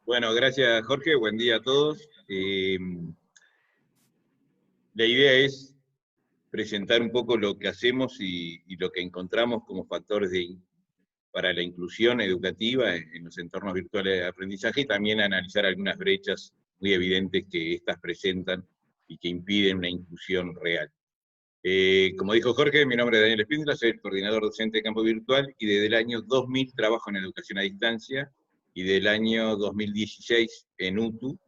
Bueno, gracias Jorge, buen día a todos. La idea es presentar un poco lo que hacemos y lo que encontramos como factores para la inclusión educativa en los entornos virtuales de aprendizaje y también analizar algunas brechas muy evidentes que éstas presentan y que impiden una inclusión real. Como dijo Jorge, mi nombre es Daniel Espíndola, soy el coordinador docente de campo virtual y desde el año 2000 trabajo en educación a distancia y del año 2016 en UTU.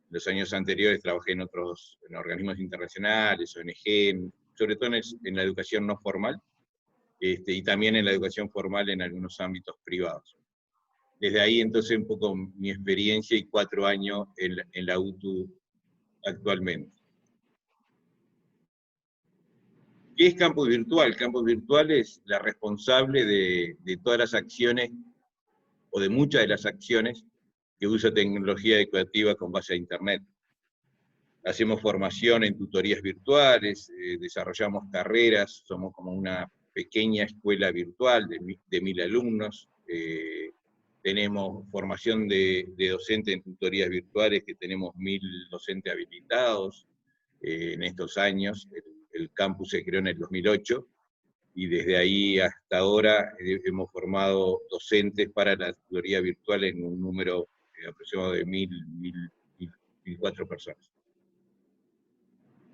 Los años anteriores trabajé en en organismos internacionales, ONG, sobre todo en la educación no formal, y también en la educación formal en algunos ámbitos privados. Desde ahí entonces un poco mi experiencia y 4 años en la UTU actualmente. ¿Qué es Campus Virtual? Campus Virtual es la responsable de todas las acciones, o de muchas de las acciones, que usa tecnología educativa con base a Internet. Hacemos formación en tutorías virtuales, desarrollamos carreras, somos como una pequeña escuela virtual de 1000 alumnos, tenemos formación de docentes en tutorías virtuales, que tenemos 1000 docentes habilitados en estos años. El campus se creó en el 2008, y desde ahí hasta ahora hemos formado docentes para la tutoría virtual en un número aproximado de 1004 personas.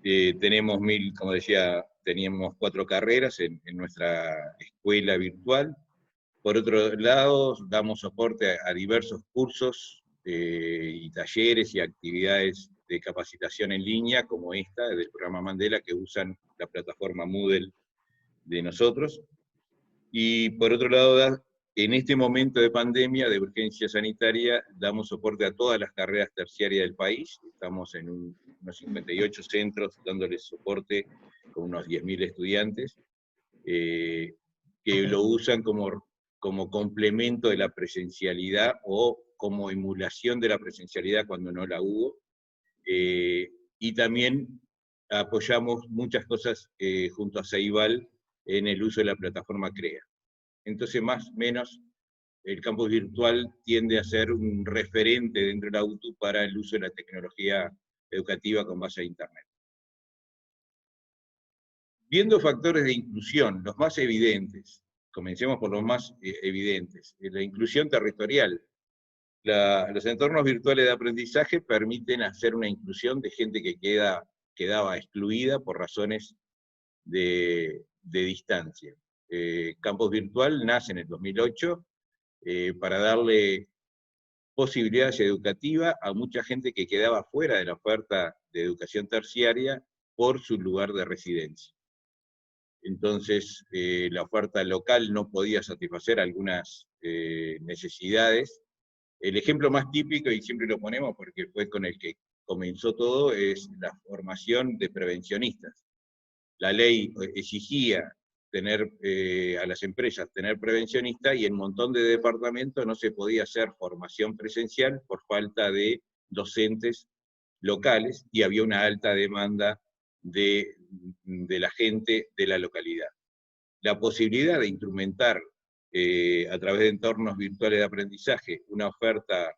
Tenemos como decía, teníamos 4 carreras en nuestra escuela virtual. Por otro lado, damos soporte a diversos cursos y talleres y actividades de capacitación en línea, como esta, del programa Mandela, que usan la plataforma Moodle de nosotros. Y por otro lado, en este momento de pandemia, de urgencia sanitaria, damos soporte a todas las carreras terciarias del país. Estamos en unos 58 centros dándoles soporte con unos 10.000 estudiantes, que lo usan como complemento de la presencialidad o como emulación de la presencialidad cuando no la hubo. Y también apoyamos muchas cosas junto a Ceibal en el uso de la plataforma CREA. Entonces, más o menos, el campus virtual tiende a ser un referente dentro de la UTU para el uso de la tecnología educativa con base a Internet. Viendo factores de inclusión, los más evidentes, comencemos por los más evidentes, la inclusión territorial. Los entornos virtuales de aprendizaje permiten hacer una inclusión de gente que quedaba excluida por razones de distancia. Campus Virtual nace en el 2008 para darle posibilidades educativas a mucha gente que quedaba fuera de la oferta de educación terciaria por su lugar de residencia. Entonces, la oferta local no podía satisfacer algunas necesidades. El ejemplo más típico, y siempre lo ponemos porque fue con el que comenzó todo, es la formación de prevencionistas. La ley exigía a las empresas tener prevencionistas, y en un montón de departamentos no se podía hacer formación presencial por falta de docentes locales, y había una alta demanda de la gente de la localidad. La posibilidad de instrumentar a través de entornos virtuales de aprendizaje una oferta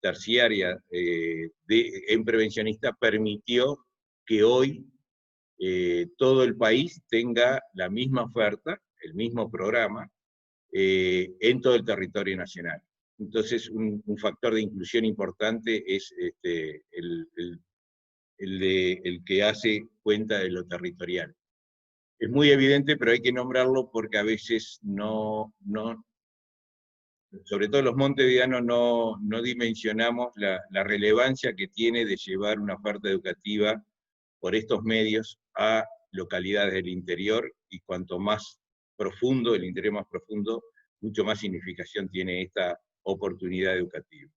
terciaria en prevencionista permitió que hoy todo el país tenga la misma oferta, el mismo programa, en todo el territorio nacional. Entonces, un factor de inclusión importante es el que hace cuenta de lo territorial. Es muy evidente, pero hay que nombrarlo porque a veces sobre todo los montevideanos, no dimensionamos la relevancia que tiene de llevar una oferta educativa por estos medios a localidades del interior, y cuanto más profundo, el interior más profundo, mucho más significación tiene esta oportunidad educativa.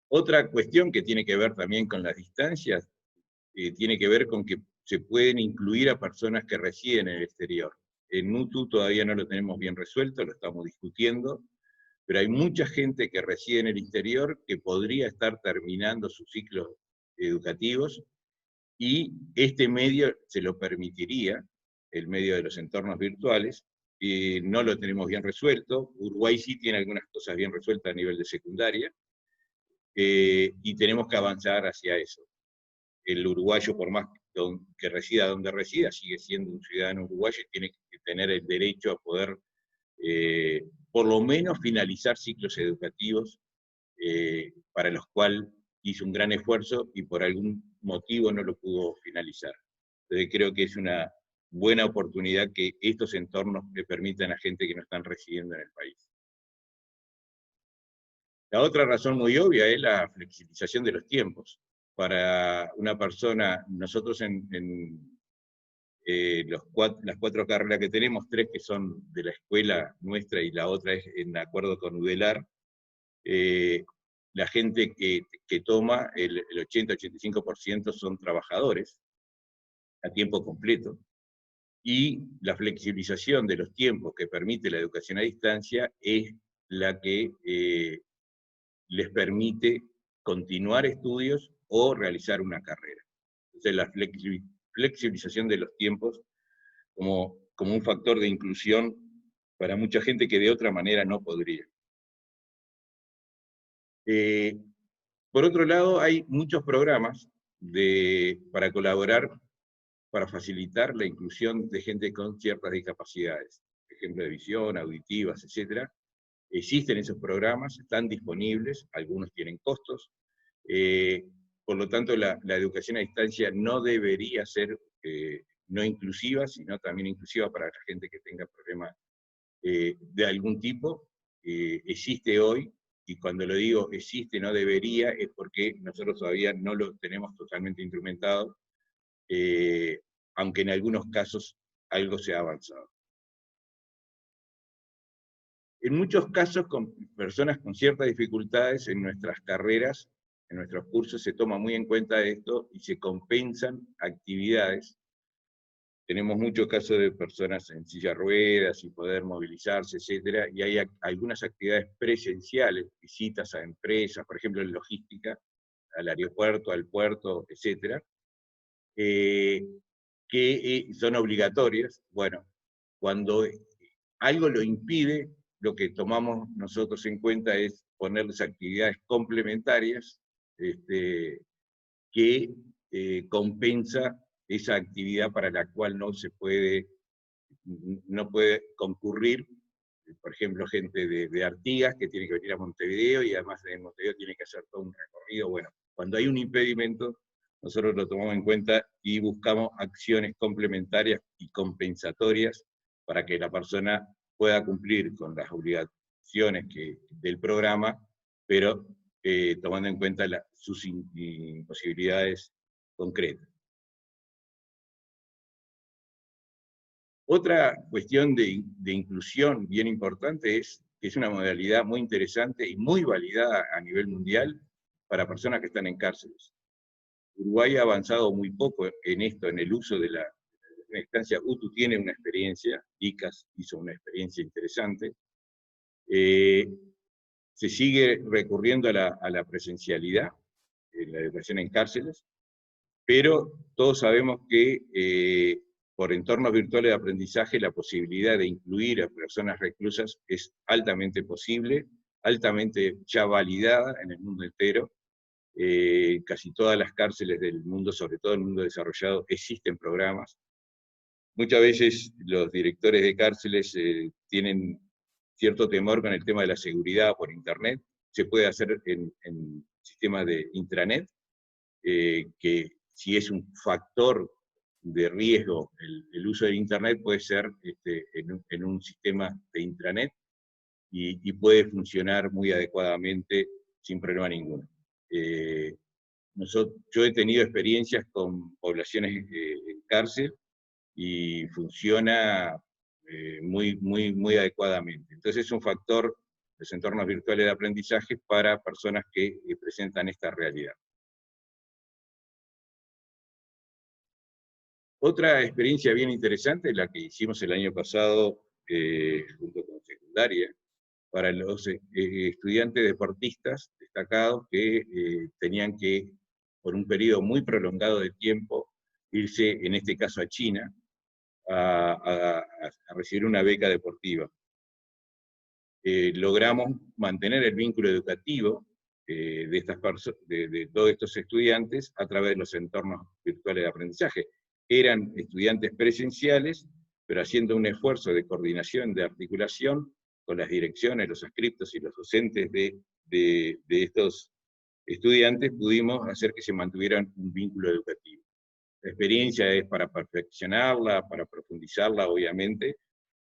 Otra cuestión que tiene que ver también con las distancias, tiene que ver con que se pueden incluir a personas que residen en el exterior. En UTU todavía no lo tenemos bien resuelto, lo estamos discutiendo, pero hay mucha gente que reside en el exterior que podría estar terminando sus ciclos educativos, y este medio se lo permitiría, el medio de los entornos virtuales, no lo tenemos bien resuelto. Uruguay sí tiene algunas cosas bien resueltas a nivel de secundaria, y tenemos que avanzar hacia eso. El uruguayo, por más que resida donde resida, sigue siendo un ciudadano uruguayo y tiene que tener el derecho a poder, por lo menos, finalizar ciclos educativos para los cuales hizo un gran esfuerzo y por algún motivo no lo pudo finalizar. Entonces creo que es una buena oportunidad que estos entornos le permitan a gente que no están residiendo en el país. La otra razón muy obvia es la flexibilización de los tiempos. Para una persona, nosotros las 4 carreras que tenemos, 3 que son de la escuela nuestra y la otra es en acuerdo con UDELAR, la gente que toma, el 80-85% son trabajadores a tiempo completo, y la flexibilización de los tiempos que permite la educación a distancia es la que les permite continuar estudios o realizar una carrera. Entonces la flexibilización de los tiempos como un factor de inclusión para mucha gente que de otra manera no podría. Por otro lado, hay muchos programas para colaborar, para facilitar la inclusión de gente con ciertas discapacidades, por ejemplo, de visión, auditivas, etc. Existen esos programas, están disponibles, algunos tienen costos, por lo tanto la educación a distancia no debería ser no inclusiva, sino también inclusiva para la gente que tenga problemas de algún tipo. Existe hoy, y cuando lo digo existe, no debería, es porque nosotros todavía no lo tenemos totalmente instrumentado, aunque en algunos casos algo se ha avanzado. En muchos casos, con personas con ciertas dificultades en nuestras carreras, en nuestros cursos, se toma muy en cuenta esto y se compensan actividades. Tenemos muchos casos de personas en silla de ruedas, sin poder movilizarse, etc. Y hay algunas actividades presenciales, visitas a empresas, por ejemplo en logística, al aeropuerto, al puerto, etc., que son obligatorias. Bueno, cuando algo lo impide, lo que tomamos nosotros en cuenta es ponerles actividades complementarias que compensa esa actividad para la cual no puede concurrir. Por ejemplo, gente de Artigas que tiene que venir a Montevideo y además en Montevideo tiene que hacer todo un recorrido. Bueno, cuando hay un impedimento, nosotros lo tomamos en cuenta y buscamos acciones complementarias y compensatorias para que la persona pueda cumplir con las obligaciones del programa, pero tomando en cuenta sus imposibilidades concretas. Otra cuestión de inclusión bien importante es que es una modalidad muy interesante y muy validada a nivel mundial para personas que están en cárceles. Uruguay ha avanzado muy poco en esto, en el uso de la instancia. UTU tiene una experiencia, ICAS hizo una experiencia interesante. Se sigue recurriendo a la presencialidad en la educación en cárceles, pero todos sabemos que por entornos virtuales de aprendizaje la posibilidad de incluir a personas reclusas es altamente posible, altamente ya validada en el mundo entero. Casi todas las cárceles del mundo, sobre todo en el mundo desarrollado, existen programas. Muchas veces los directores de cárceles tienen cierto temor con el tema de la seguridad por internet. Se puede hacer en sistemas de intranet, que si es un factor de riesgo el uso de internet, puede ser en un sistema de intranet y puede funcionar muy adecuadamente sin problema ninguno. Yo he tenido experiencias con poblaciones en cárcel y funciona muy adecuadamente. Entonces es un factor, los entornos virtuales de aprendizaje, para personas que presentan esta realidad. Otra experiencia bien interesante, la que hicimos el año pasado junto con secundaria, para los estudiantes deportistas destacados que tenían que, por un periodo muy prolongado de tiempo, irse, en este caso a China, a recibir una beca deportiva. Logramos mantener el vínculo educativo de todos estos estudiantes a través de los entornos virtuales de aprendizaje. Eran estudiantes presenciales, pero haciendo un esfuerzo de coordinación, de articulación con las direcciones, los adscriptos y los docentes de estos estudiantes, pudimos hacer que se mantuvieran un vínculo educativo. La experiencia es para perfeccionarla, para profundizarla, obviamente.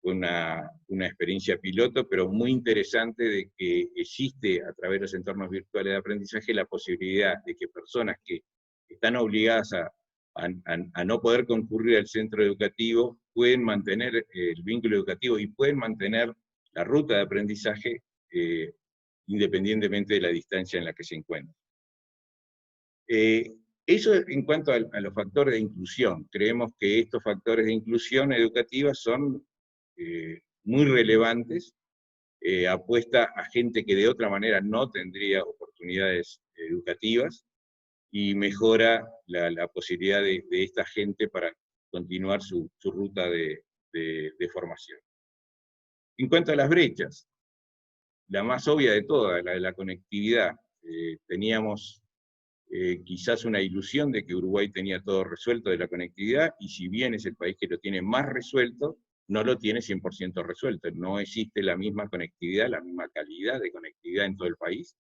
Fue una experiencia piloto, pero muy interesante, de que existe a través de los entornos virtuales de aprendizaje la posibilidad de que personas que están obligadas a no poder concurrir al centro educativo pueden mantener el vínculo educativo y pueden mantener la ruta de aprendizaje independientemente de la distancia en la que se encuentren. Eso en cuanto a los factores de inclusión. Creemos que estos factores de inclusión educativa son muy relevantes, apuesta a gente que de otra manera no tendría oportunidades educativas, y mejora la posibilidad de esta gente para continuar su ruta de formación. En cuanto a las brechas, la más obvia de todas, la de la conectividad. Teníamos quizás una ilusión de que Uruguay tenía todo resuelto de la conectividad, y si bien es el país que lo tiene más resuelto, no lo tiene 100% resuelto. No existe la misma conectividad, la misma calidad de conectividad en todo el país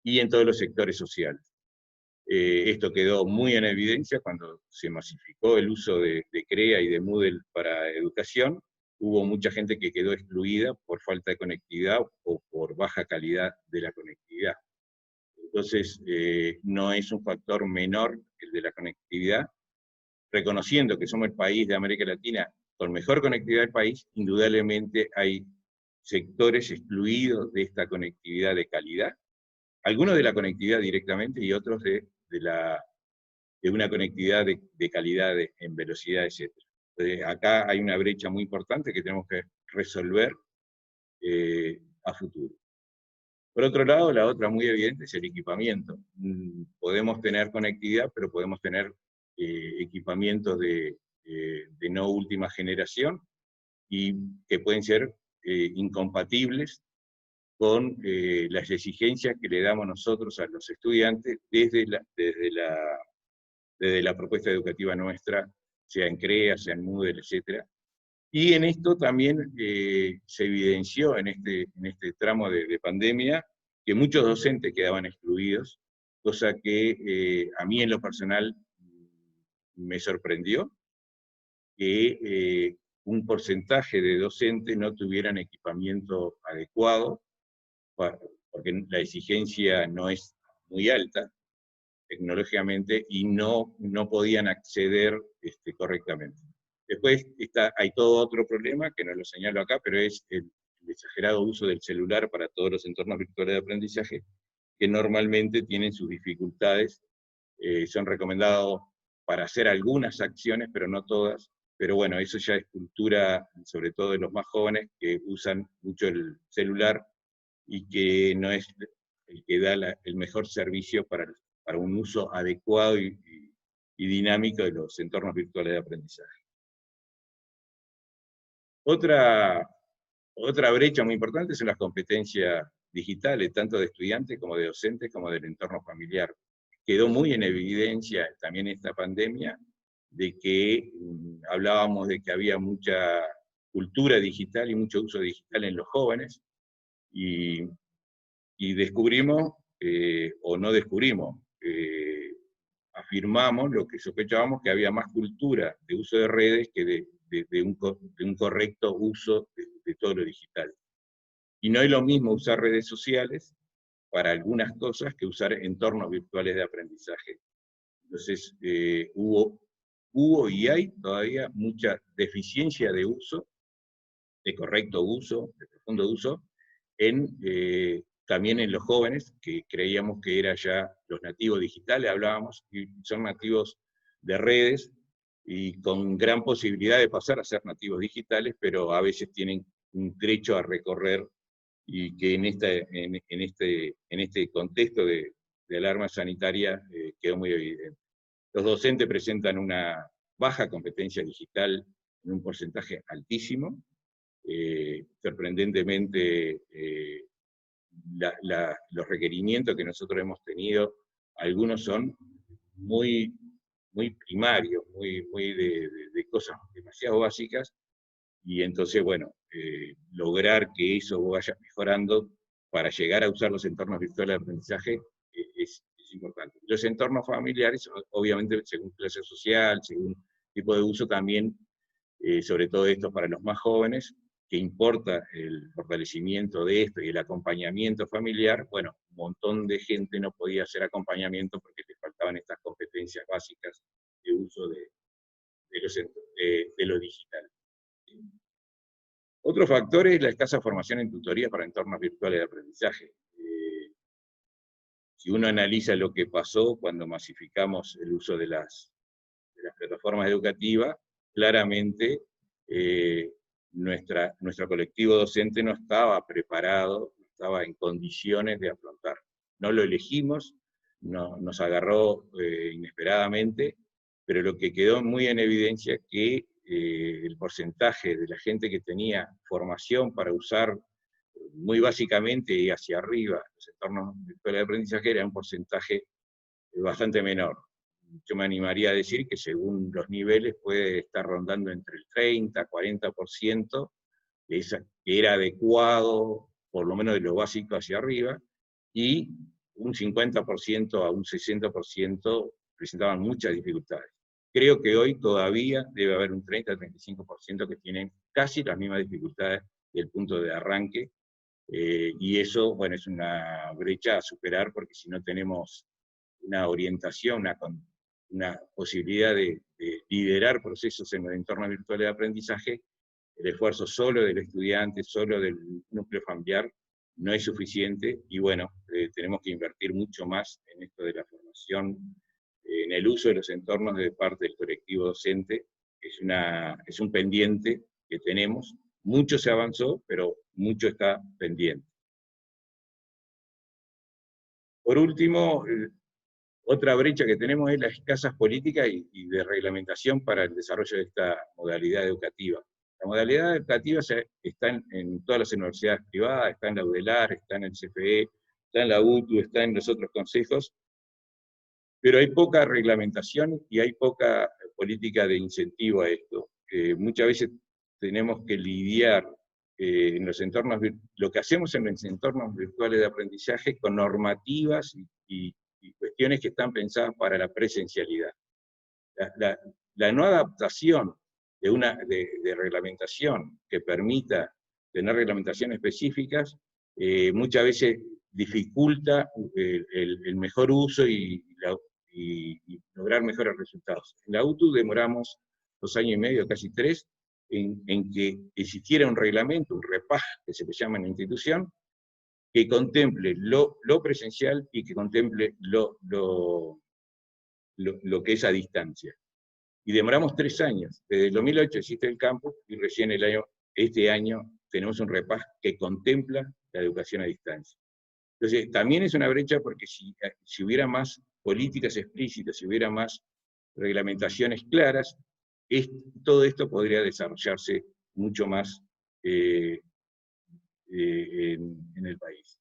y en todos los sectores sociales. Esto quedó muy en evidencia cuando se masificó el uso de CREA y de Moodle para educación. Hubo mucha gente que quedó excluida por falta de conectividad o por baja calidad de la conectividad. Entonces, no es un factor menor el de la conectividad. Reconociendo que somos el país de América Latina con mejor conectividad del país, indudablemente hay sectores excluidos de esta conectividad de calidad, algunos de la conectividad directamente y otros de una conectividad de calidad en velocidad, etc. Entonces, acá hay una brecha muy importante que tenemos que resolver a futuro. Por otro lado, la otra muy evidente es el equipamiento. Podemos tener conectividad, pero podemos tener equipamientos de no última generación, y que pueden ser incompatibles con las exigencias que le damos nosotros a los estudiantes desde la propuesta educativa nuestra, sea en CREA, sea en Moodle, etc. Y en esto también se evidenció en este tramo de pandemia que muchos docentes quedaban excluidos, cosa que a mí en lo personal me sorprendió, que un porcentaje de docentes no tuvieran equipamiento adecuado, porque la exigencia no es muy alta tecnológicamente, y no podían acceder correctamente. Después hay todo otro problema, que no lo señalo acá, pero es el exagerado uso del celular para todos los entornos virtuales de aprendizaje, que normalmente tienen sus dificultades. Son recomendados para hacer algunas acciones, pero no todas. Pero bueno, eso ya es cultura, sobre todo de los más jóvenes, que usan mucho el celular y que no es el que da el mejor servicio para un uso adecuado y dinámico de los entornos virtuales de aprendizaje. Otra brecha muy importante son las competencias digitales, tanto de estudiantes como de docentes, como del entorno familiar. Quedó muy en evidencia también esta pandemia, de que hablábamos de que había mucha cultura digital y mucho uso digital en los jóvenes, y descubrimos, o no descubrimos, afirmamos lo que sospechábamos, que había más cultura de uso de redes que de un correcto uso de todo lo digital. Y no es lo mismo usar redes sociales para algunas cosas que usar entornos virtuales de aprendizaje. Entonces, hubo y hay todavía mucha deficiencia de uso, de correcto uso, de profundo uso, también en los jóvenes, que creíamos que eran ya los nativos digitales, hablábamos, y son nativos de redes, y con gran posibilidad de pasar a ser nativos digitales, pero a veces tienen un trecho a recorrer, y que en este contexto de alarma sanitaria quedó muy evidente. Los docentes presentan una baja competencia digital en un porcentaje altísimo. Sorprendentemente, los requerimientos que nosotros hemos tenido, algunos son muy, muy primarios, muy de cosas demasiado básicas, y entonces, bueno, lograr que eso vaya mejorando para llegar a usar los entornos virtuales de aprendizaje es importante. Los entornos familiares, obviamente, según clase social, según tipo de uso también, sobre todo esto para los más jóvenes, que importa el fortalecimiento de esto y el acompañamiento familiar. Bueno, un montón de gente no podía hacer acompañamiento porque les faltaban estas competencias básicas de uso de lo digital. Otro factor es la escasa formación en tutorías para entornos virtuales de aprendizaje. Si uno analiza lo que pasó cuando masificamos el uso de las plataformas educativas, claramente nuestro colectivo docente no estaba preparado, no estaba en condiciones de afrontar. No lo elegimos, nos agarró inesperadamente, pero lo que quedó muy en evidencia es que el porcentaje de la gente que tenía formación para usar muy básicamente y hacia arriba los entornos virtuales de aprendizaje era un porcentaje bastante menor. Yo me animaría a decir que según los niveles puede estar rondando entre el 30, 40%, que era adecuado, por lo menos de lo básico hacia arriba, y un 50% a un 60% presentaban muchas dificultades. Creo que hoy todavía debe haber un 30-35% que tienen casi las mismas dificultades del punto de arranque, y eso, bueno, es una brecha a superar, porque si no tenemos una orientación, una posibilidad de liderar procesos en los entornos virtuales de aprendizaje, el esfuerzo solo del estudiante, solo del núcleo familiar, no es suficiente, y bueno, tenemos que invertir mucho más en esto de la formación, en el uso de los entornos de parte del colectivo docente. Es un pendiente que tenemos. Mucho se avanzó, pero mucho está pendiente. Por último, otra brecha que tenemos es las escasas políticas y de reglamentación para el desarrollo de esta modalidad educativa. La modalidad educativa está en todas las universidades privadas, está en la UDELAR, está en el CFE, está en la UTU, está en los otros consejos, pero hay poca reglamentación y hay poca política de incentivo a esto. Muchas veces tenemos que lidiar en los entornos, lo que hacemos en los entornos virtuales de aprendizaje con normativas y cuestiones que están pensadas para la presencialidad. La no adaptación de reglamentación que permita tener reglamentaciones específicas, muchas veces dificulta el mejor uso y lograr mejores resultados. En la UTU demoramos 2 años y medio, casi 3, en que existiera un reglamento, un REPAG, que se le llama en la institución, que contemple lo presencial y que contemple lo que es a distancia. Y demoramos 3 años. Desde el 2008 existe el campus y recién este año tenemos un REPAG que contempla la educación a distancia. Entonces, también es una brecha, porque si hubiera más políticas explícitas, si hubiera más reglamentaciones claras, todo esto podría desarrollarse mucho más en el país.